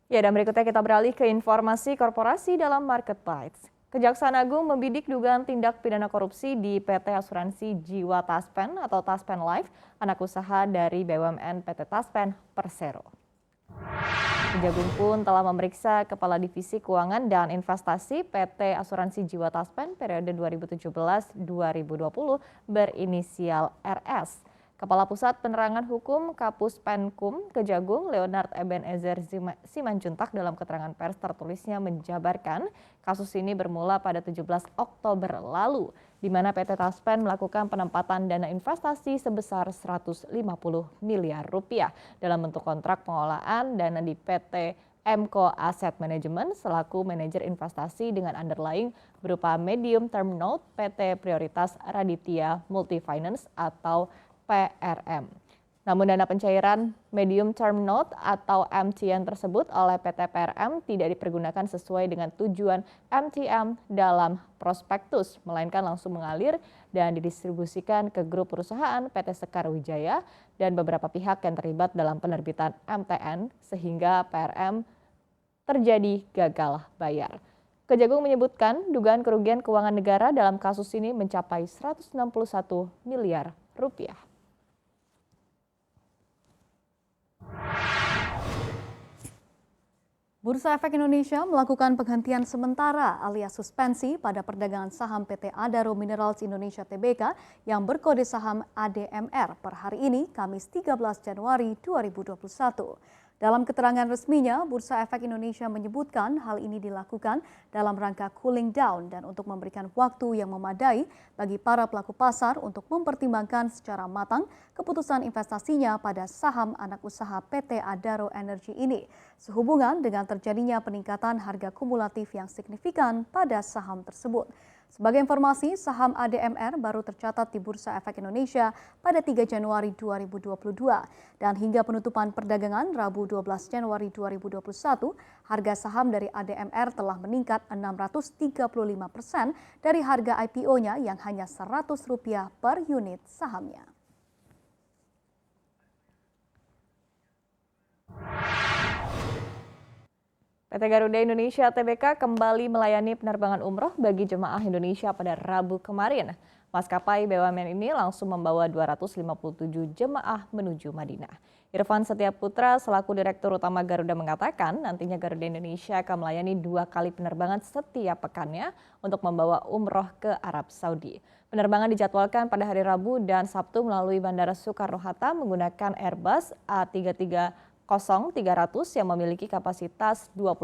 Ya, dan berikutnya kita beralih ke informasi korporasi dalam Market Bites. Kejaksaan Agung membidik dugaan tindak pidana korupsi di PT Asuransi Jiwa Taspen atau Taspen Life, anak usaha dari BUMN PT Taspen Persero. Kejagung pun telah memeriksa Kepala Divisi Keuangan dan Investasi PT Asuransi Jiwa Taspen periode 2017-2020 berinisial RS. Kepala Pusat Penerangan Hukum Kapus Penkum Kejagung Leonard Ebenezer Simanjuntak dalam keterangan pers tertulisnya menjabarkan kasus ini bermula pada 17 Oktober lalu, di mana PT Taspen melakukan penempatan dana investasi sebesar 150 miliar rupiah dalam bentuk kontrak pengelolaan dana di PT MCO Asset Management selaku manajer investasi dengan underlying berupa medium term note PT Prioritas Raditya Multifinance atau PRM. Namun dana pencairan medium term note atau MTN tersebut oleh PT PRM tidak dipergunakan sesuai dengan tujuan MTM dalam prospektus, melainkan langsung mengalir dan didistribusikan ke grup perusahaan PT Sekar Wijaya dan beberapa pihak yang terlibat dalam penerbitan MTN sehingga PRM terjadi gagal bayar. Kejagung menyebutkan dugaan kerugian keuangan negara dalam kasus ini mencapai 161 miliar rupiah. Bursa Efek Indonesia melakukan penghentian sementara alias suspensi pada perdagangan saham PT Adaro Minerals Indonesia Tbk yang berkode saham ADMR per hari ini, Kamis 13 Januari 2021. Dalam keterangan resminya, Bursa Efek Indonesia menyebutkan hal ini dilakukan dalam rangka cooling down dan untuk memberikan waktu yang memadai bagi para pelaku pasar untuk mempertimbangkan secara matang keputusan investasinya pada saham anak usaha PT Adaro Energy ini, sehubungan dengan terjadinya peningkatan harga kumulatif yang signifikan pada saham tersebut. Sebagai informasi, saham ADMR baru tercatat di Bursa Efek Indonesia pada 3 Januari 2022 dan hingga penutupan perdagangan Rabu 12 Januari 2021, harga saham dari ADMR telah meningkat 635% dari harga IPO-nya yang hanya Rp100 per unit sahamnya. PT Garuda Indonesia Tbk kembali melayani penerbangan umroh bagi jemaah Indonesia pada Rabu kemarin. Maskapai BUMN ini langsung membawa 257 jemaah menuju Madinah. Irfan Setiaputra selaku Direktur Utama Garuda mengatakan nantinya Garuda Indonesia akan melayani 2 kali penerbangan setiap pekannya untuk membawa umroh ke Arab Saudi. Penerbangan dijadwalkan pada hari Rabu dan Sabtu melalui Bandara Soekarno-Hatta menggunakan Airbus A330-300 yang memiliki kapasitas 25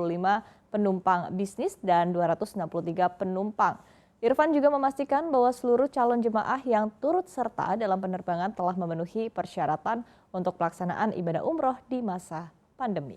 penumpang bisnis dan 263 penumpang. Irfan juga memastikan bahwa seluruh calon jemaah yang turut serta dalam penerbangan telah memenuhi persyaratan untuk pelaksanaan ibadah umroh di masa pandemi.